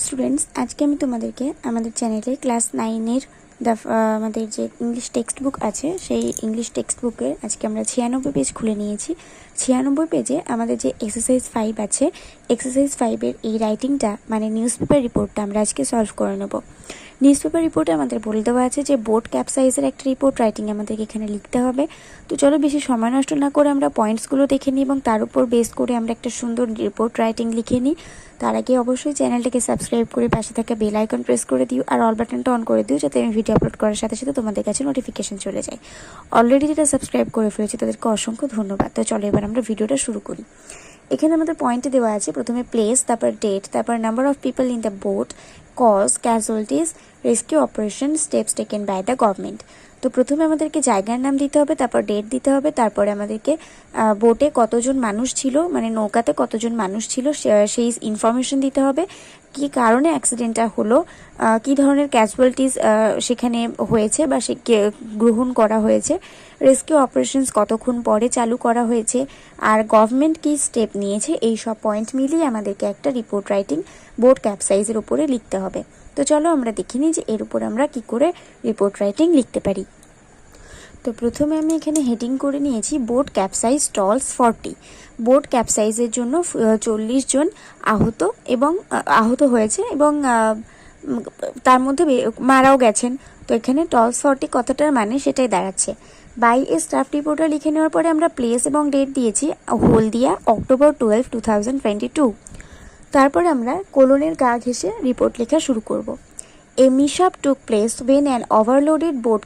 Students, আজকে আমি তোমাদেরকে আমাদের চ্যানেলে ক্লাস 9-এর আমাদের যে ইংলিশ টেক্সট বুক আছে সেই ইংলিশ টেক্সট বুকের আজকে আমরা 96 পেজ খুলে নিয়েছি। 96 পেজে আমাদের যে এক্সারসাইজ 5 আছে, এক্সারসাইজ 5-এর এই রাইটিংটা মানে নিউজ পেপার রিপোর্টটা আমরা আজকে সলভ করে নেব। নিউজ পেপার রিপোর্টে আমাদের বলে দেওয়া আছে যে বোট ক্যাপসাইজের একটা রিপোর্ট রাইটিং আমাদেরকে এখানে লিখতে হবে। তো চলো বেশি সময় নষ্ট না করে আমরা পয়েন্টসগুলো দেখে নিই এবং তার উপর বেস করে আমরা একটা সুন্দর রিপোর্ট রাইটিং লিখে নিই। তার আগে অবশ্যই চ্যানেলটাকে সাবস্ক্রাইব করে পাশে থাকা বেল আইকন প্রেস করে দিও আর অল বাটনটা অন করে দিও, যাতে আমি ভিডিও আপলোড করার সাথে সাথে তোমাদের কাছে নোটিফিকেশন চলে যায়। অলরেডি যেটা সাবস্ক্রাইব করে ফেলেছি তাদেরকে অসংখ্য ধন্যবাদ। তো চলো এবার আমরা ভিডিওটা শুরু করি। এখানে আমাদের পয়েন্টে দেওয়া আছে প্রথমে প্লেস, তারপর ডেট, তারপর number of people in the boat, cause, casualties, rescue operation, steps taken by the government. তো প্রথমে আমাদেরকে জায়গার নাম দিতে হবে, তারপর ডেট দিতে হবে, তারপরে আমাদেরকে বোটে কতজন মানুষ ছিল মানে নৌকাতে কতজন মানুষ ছিল সেই ইনফরমেশন দিতে হবে, কী কারণে অ্যাক্সিডেন্টটা হলো, কী ধরনের ক্যাজুয়ালিটিস সেখানে হয়েছে বা সে গ্রহণ করা হয়েছে, রেস্কিউ অপারেশনস কতক্ষণ পরে চালু করা হয়েছে, আর গভর্নমেন্ট কী স্টেপ নিয়েছে, এই সব পয়েন্ট মিলিয়ে আমাদেরকে একটা রিপোর্ট রাইটিং বোট ক্যাপসাইজের উপরে লিখতে হবে। তো চলো আমরা দেখে নিই যে এর উপর আমরা কি করে রিপোর্ট রাইটিং লিখতে পারি। তো প্রথমে আমি এখানে হেডিং করে নিয়েছি বোট ক্যাপসাইজ টলস 40। বোট ক্যাপসাইজের জন্য 40 জন আহত হয়েছে এবং তার মধ্যে মারাও গেছেন। তো এখানে টলস 40 কথাটার মানে সেটাই দাঁড়াচ্ছে। বাই এ স্টাফ রিপোর্টার লিখে নেওয়ার পরে আমরা প্লেস এবং ডেট দিয়েছি হলদিয়া অক্টোবর 12, 2022। তারপর আমরা কোলনের গা ঘেঁষে রিপোর্ট লেখা শুরু করব। A mishap took place when an overloaded boat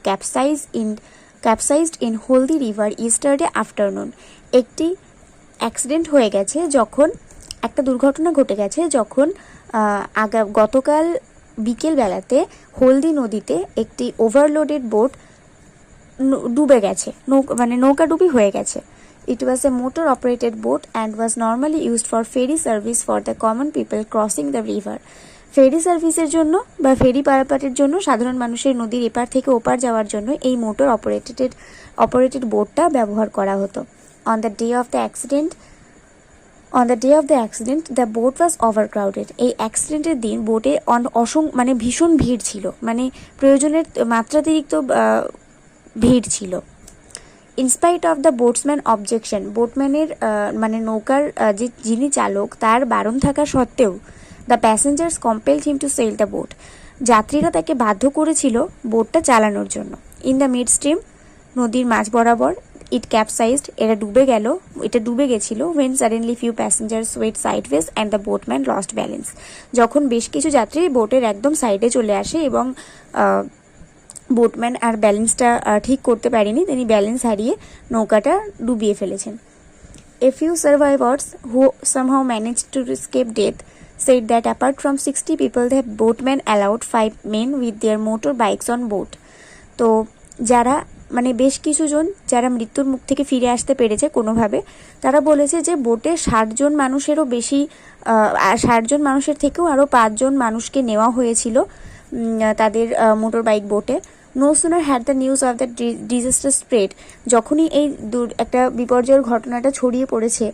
capsized in Holdi River yesterday afternoon. একটি অ্যাক্সিডেন্ট হয়ে গেছে যখন একটা দুর্ঘটনা ঘটে গেছে যখন গতকাল বিকেল বেলাতে হলদি নদীতে একটি ওভারলোডেড বোট ডুবে গেছে, নৌকা ডুবি হয়ে গেছে। It was a motor operated boat and was normally used for ferry service for the common people crossing the river. ফেরি সার্ভিসের জন্য বা ফেরি পারাপারের জন্য সাধারণ মানুষের নদীর এপার থেকে ওপার যাওয়ার জন্য এই মোটর অপারেটেড বোটটা ব্যবহার করা হতো। On the day of the accident, the boat was overcrowded. এই অ্যাক্সিডেন্টের দিন বোটে ভীষণ ভিড় ছিল, মানে প্রয়োজনের মাত্রাতিরিক্ত ভিড় ছিল। In spite of the boatsman objection, বোটম্যানের নৌকার যিনি চালক তার বারণ থাকা সত্ত্বেও the passengers compelled him to sail the boat, যাত্রীরা তাকে বাধ্য করেছিল বোটটা চালানোর জন্য। ইন দ্য মিড স্ট্রিম, নদীর মাঝ বরাবর, এটা ডুবে গেছিল when suddenly few passengers went sideways and the boatman lost balance, যখন বেশ কিছু যাত্রী বোটের একদম সাইডে চলে আসে এবং বোটম্যান আর ব্যালেন্সটা ঠিক করতে পারেনি, তিনি ব্যালেন্স হারিয়ে নৌকাটা ডুবিয়ে ফেলেছেন। A few survivors who somehow managed to escape death said that apart from 60 people, the boatman allowed 5 men with their motorbikes on boat. তো যারা বেশ কিছুজন যারা মৃত্যুর মুখ থেকে ফিরে আসতে পেরেছে কোনোভাবে, তারা বলেছে যে বোটে 60 জন মানুষের থেকেও আরও 5 জন মানুষকে নেওয়া হয়েছিল তাদের মোটর বাইক বোটে। No sooner had the news of the disaster spread, যখনই এই একটা বিপর্যয়ের ঘটনাটা ছড়িয়ে পড়েছে,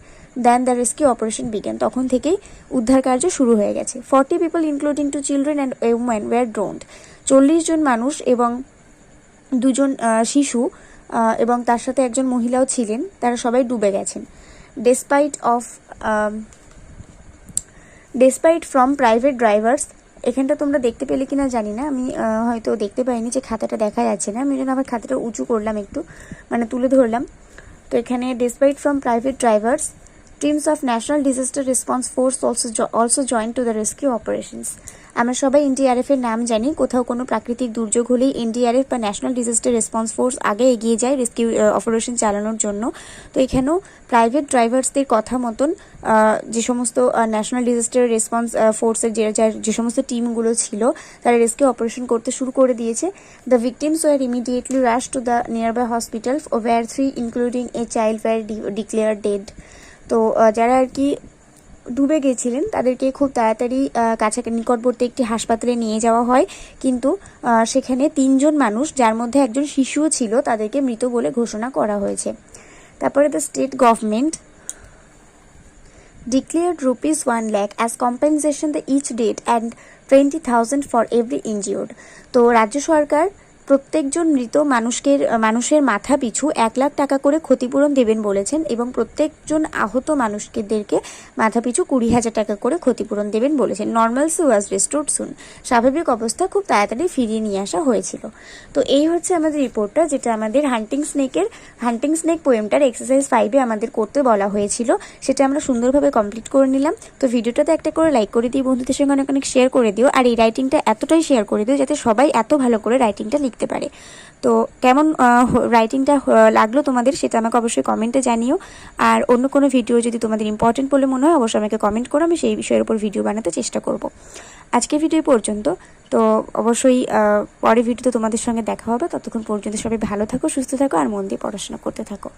then the rescue operation began, তখন থেকেই উদ্ধার কার্য শুরু হয়ে গেছে। 40 people including 2 children and a woman were drowned, 40 জন মানুষ এবং 2 জন শিশু এবং তার সাথে একজন মহিলাও ছিলেন, তারা সবাই ডুবে গেছেন। ডেসপাইট ফ্রম প্রাইভেট ড্রাইভার্স, এখানটা তোমরা দেখতে পেলে কিনা জানি না, আমি হয়তো দেখতে পাইনি যে খাতাটা দেখা যাচ্ছে না, আমি জন্য আবার খাতাটা উঁচু করলাম একটু, তুলে ধরলাম। তো এখানে despite from private drivers, teams of national disaster response force also join to the rescue operations. আমরা সবাই এনডিআরএফের নাম জানি, কোথাও কোনো প্রাকৃতিক দুর্যোগ হলেই এনডিআরএফ বা ন্যাশনাল ডিজাস্টার রেসপন্স ফোর্স আগে এগিয়ে যায় রেস্কিউ অপারেশন চালানোর জন্য। তো এখানেও প্রাইভেট ড্রাইভার্সদের কথা মতন যে সমস্ত ন্যাশনাল ডিজাস্টার রেসপন্স ফোর্সের যে সমস্ত টিমগুলো ছিল তারা রেস্কিউ অপারেশন করতে শুরু করে দিয়েছে। The victims were immediately rush to the nearby hospital were 3 including a child were declare dead. তো যারা আর কি ডুবে গেছিলেন তাদেরকে খুব তাড়াতাড়ি নিকটবর্তী একটি হাসপাতালে নিয়ে যাওয়া হয়, কিন্তু সেখানে 3 জন মানুষ, যার মধ্যে একজন শিশুও ছিল, তাদেরকে মৃত বলে ঘোষণা করা হয়েছে। তারপরে the state government declared rupees 1 lakh as compensation the each date and 20,000 for every injured. তো রাজ্য সরকার প্রত্যেকজন মৃত মানুষের মাথা পিছু 1 লাখ টাকা করে ক্ষতিপূরণ দেবেন বলেছেন এবং প্রত্যেকজন আহত মানুষদেরকে মাথা পিছু 20,000 টাকা করে ক্ষতিপূরণ দেবেন বলেছেন। নর্মালসি ওয়াজ রেস্টোরড সুন, স্বাভাবিক অবস্থা খুব তাড়াতাড়ি ফিরিয়ে নিয়ে আসা হয়েছিল। তো এই হচ্ছে আমাদের রিপোর্টটা, যেটা আমাদের হান্টিং স্নেক পোয়েমটার এক্সারসাইজ 5-এ আমাদের করতে বলা হয়েছিল, সেটা আমরা সুন্দরভাবে কমপ্লিট করে নিলাম। তো ভিডিওটাতে একটা করে লাইক করে দিই, বন্ধুদের সঙ্গে অনেক অনেক শেয়ার করে দিও, আর এই রাইটিংটা এতটাই শেয়ার করে দিও যাতে সবাই এত ভালো করে রাইটিংটা লিখতে পারে। তো কেমন রাইটিংটা লাগলো তোমাদের সেটা আমাকে অবশ্যই কমেন্টে জানিও। আর অন্য কোনো ভিডিও যদি তোমাদের ইম্পর্টেন্ট বলে মনে হয় অবশ্যই আমাকে কমেন্ট করো, আমি সেই বিষয়ের উপর ভিডিও বানাতে চেষ্টা করব। আজকের ভিডিও পর্যন্ত, তো অবশ্যই পরের ভিডিওতে তোমাদের সঙ্গে দেখা হবে। ততক্ষণ পর্যন্ত সবাই ভালো থাকো, সুস্থ থাকো আর মন দিয়ে পড়াশোনা করতে থাকো।